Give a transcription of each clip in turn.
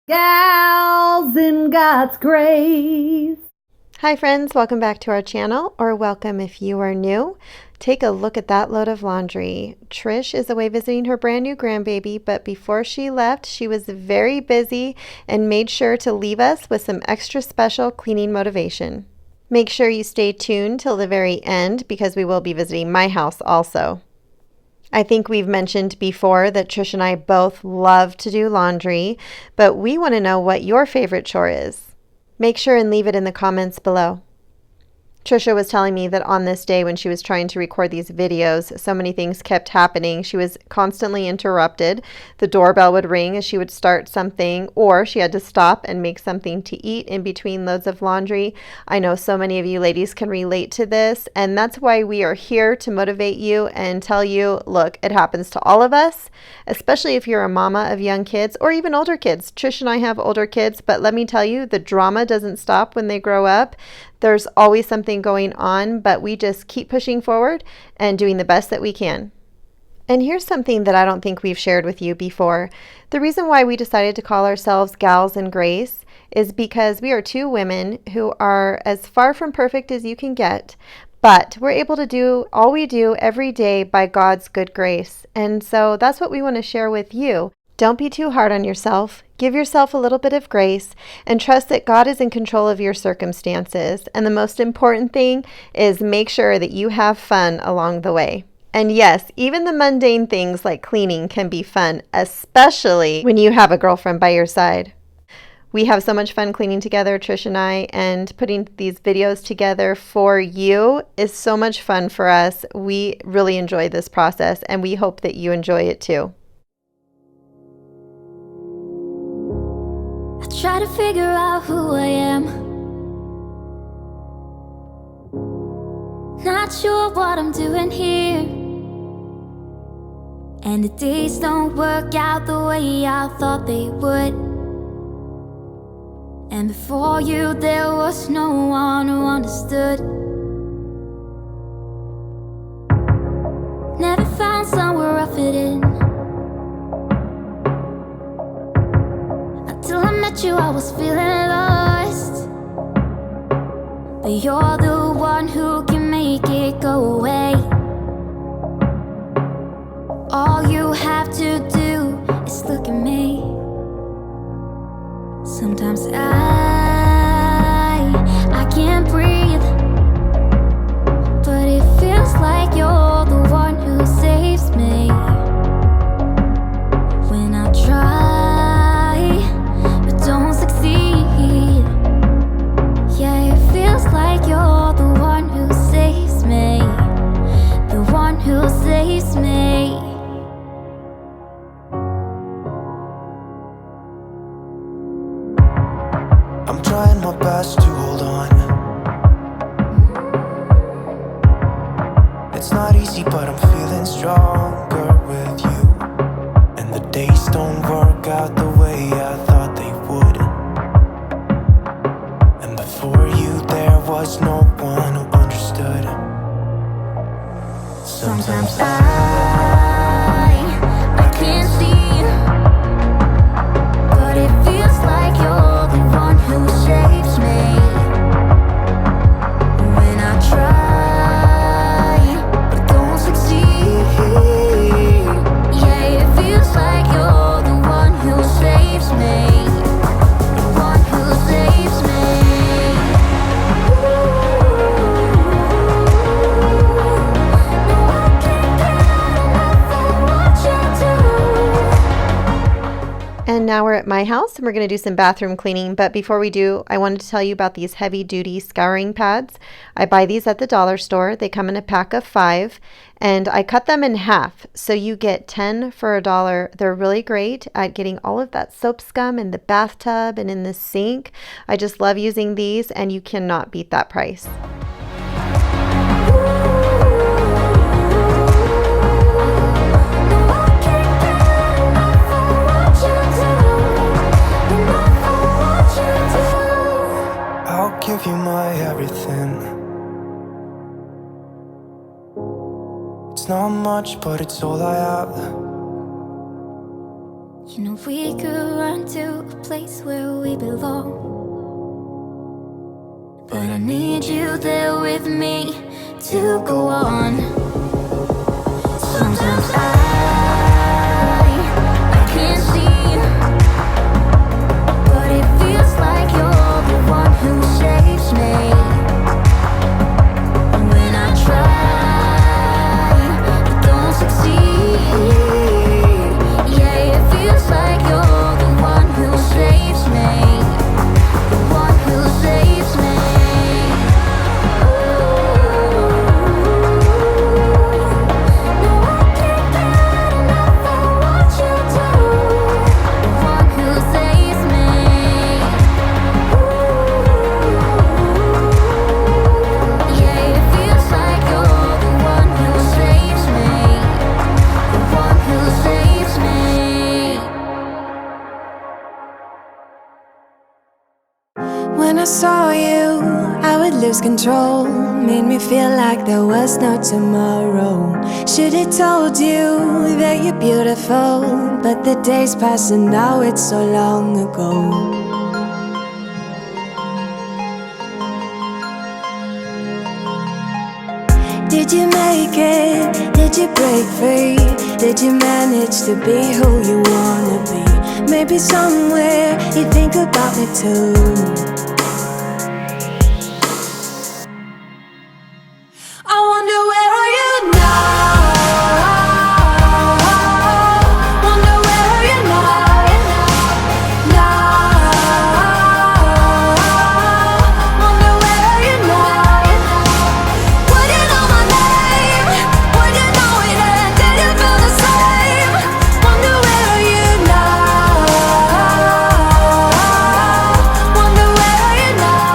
Gals in God's grace. Hi friends, welcome back to our channel, or welcome if you are new. Take a look at that load of laundry. Trish is away visiting her brand new grandbaby, but before she left, she was very busy and made sure to leave us with some extra special cleaning motivation. Make sure you stay tuned till the very end because we will be visiting my house also. I think we've mentioned before that Trish and I both love to do laundry, but we want to know what your favorite chore is. Make sure and leave it in the comments below. Trisha was telling me that on this day when she was trying to record these videos, so many things kept happening. She was constantly interrupted. The doorbell would ring as she would start something, or she had to stop and make something to eat in between loads of laundry. I know so many of you ladies can relate to this, and that's why we are here to motivate you and tell you, look, it happens to all of us, especially if you're a mama of young kids or even older kids. Trish and I have older kids, but let me tell you, the drama doesn't stop when they grow up. There's always something going on, but we just keep pushing forward and doing the best that we can. And here's something that I don't think we've shared with you before. The reason why we decided to call ourselves Gals in Grace is because we are two women who are as far from perfect as you can get, but we're able to do all we do every day by God's good grace. And so that's what we want to share with you. Don't be too hard on yourself. Give yourself a little bit of grace and trust that God is in control of your circumstances. And the most important thing is make sure that you have fun along the way. And yes, even the mundane things like cleaning can be fun, especially when you have a girlfriend by your side. We have so much fun cleaning together, Trish and I, and putting these videos together for you is so much fun for us. We really enjoy this process, and we hope that you enjoy it too. Try to figure out who I am. Not sure what I'm doing here, and the days don't work out the way I thought they would. And before you there was no one who understood. Never found somewhere I fit in. Till I met you, I was feeling lost, but you're the one who can make it go away. All you have to do is look at me. Sometimes I can't breathe, but it feels like you're the one who saves me. When I try don't succeed, yeah, it feels like you're the one who saves me, the one who saves me. I'm trying my best to hold on. It's not easy, but I'm feeling stronger with you. And the days don't work out the way I thought they would. And before you there was no one who understood. Sometimes I can't see, but it feels like you're the one who saves me. When I try but don't succeed, yeah, it feels like you're the one who saves me, the one who saves me. No, I can't get enough of what you do. And now we're at my house and we're going to do some bathroom cleaning. But before we do, I wanted to tell you about these heavy duty scouring pads. I buy these at the dollar store. They come in a pack of 5 and I cut them in half. So you get 10 for $1. They're really great at getting all of that soap scum in the bathtub and in the sink. I just love using these and you cannot beat that price. I'll give you my everything. It's not much, but it's all I have. You know we could run to a place we belong. But I need you there with me to go on. Sometimes I can't see, but it feels like you're the one who saves me. And when I try, but don't succeed, yeah, it feels like you're the one who saves me, the one who saves me. When I saw you, I would lose control. Made me feel like there was no tomorrow. Should've told you that you're beautiful, but the days pass and now it's so long ago. Did you make it? Did you break free? Did you manage to be who you wanna be? Maybe somewhere you think about me too. I wonder where are you now? Wonder where are you now? Wonder where are you now? Would you know my name? Would you know it and did you feel the same? Wonder where are you now? Wonder where are you now?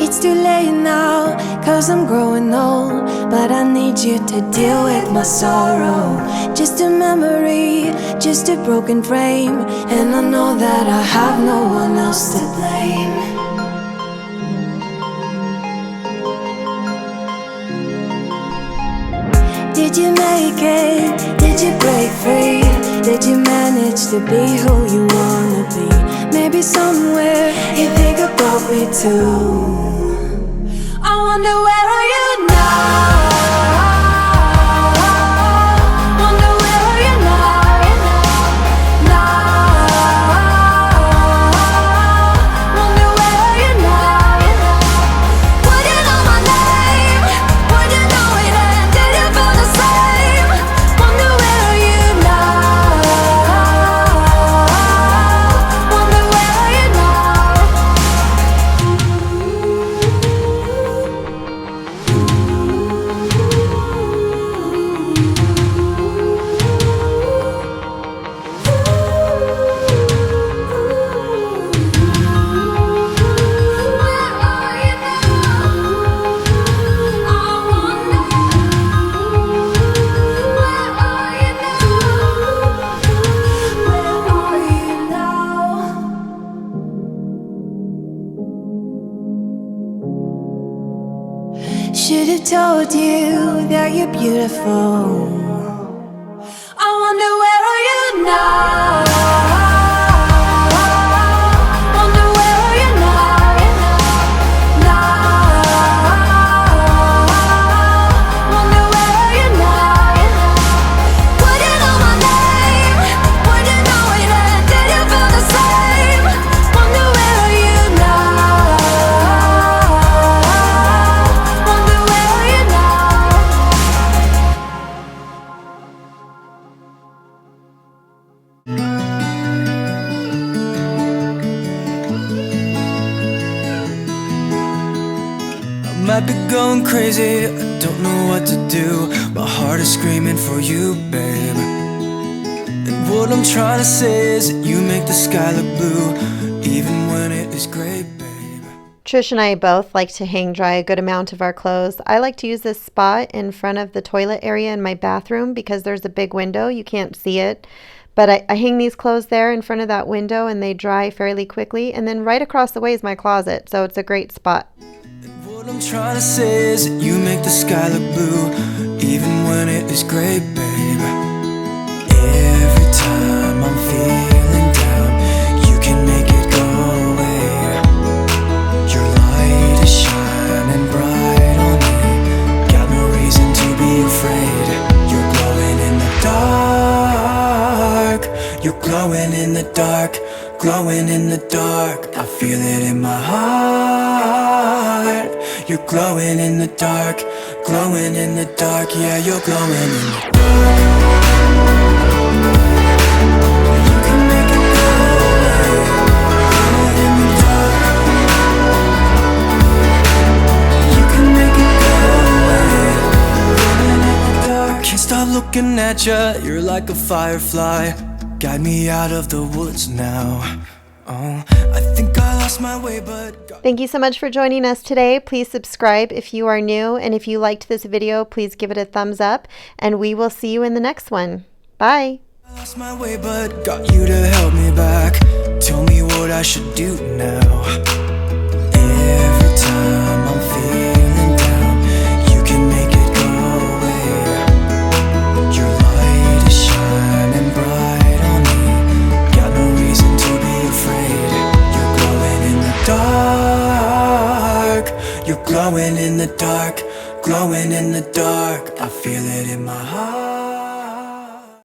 It's too late now, 'cause I'm growing old, but I need you to deal with my sorrow. Just a memory, just a broken frame, and I know that I have no one else to blame. Did you make it? Did you break free? Did you manage to be who you wanna be? Maybe somewhere you think about me too. I wonder where are you now? Wonder where are you now? Wonder where are you now? Would you know my name? Would you know it and did you feel the same? Wonder where are you now? Wonder where are you now? Should've told you that you're beautiful. I wonder where are you now? Wonder where are you now? Wonder where are you now? Would you know my name? Would you know it and did you feel the same? Wonder where are you now? Wonder where are you now? I might be going crazy, I don't know what to do. My heart is screaming for you, babe. And what I'm trying to say is that you make the sky look blue, even when it is gray, babe. Trish and I both like to hang dry a good amount of our clothes. I like to use this spot in front of the toilet area in my bathroom because there's a big window. You can't see it. But I hang these clothes there in front of that window and they dry fairly quickly. And then right across the way is my closet. So it's a great spot. What I'm trying to say is that you make the sky look blue, even when it is gray, babe. Every time I'm feeling down, you can glowing in the dark, glowing in the dark. I feel it in my heart. You're glowing in the dark, glowing in the dark. Yeah, you're glowing in the dark. You can make it go away, glowing in the dark. You can make it go away, glowing in the dark. Can't stop looking at you, you're like a firefly. Guide me out of the woods now. Oh, I think I lost my way, but Thank you so much for joining us today. Please subscribe if you are new, and if you liked this video, please give it a thumbs up, and we will see you in the next one. Bye. I lost my way, but got you to help me back. Tell me what I should do now. Every time I'm feeling down, you can make it go away. Your light is shining bright on me. Got no reason to be afraid. You're glowing in the dark. You're glowing in the dark, glowing in the dark. I feel it in my heart.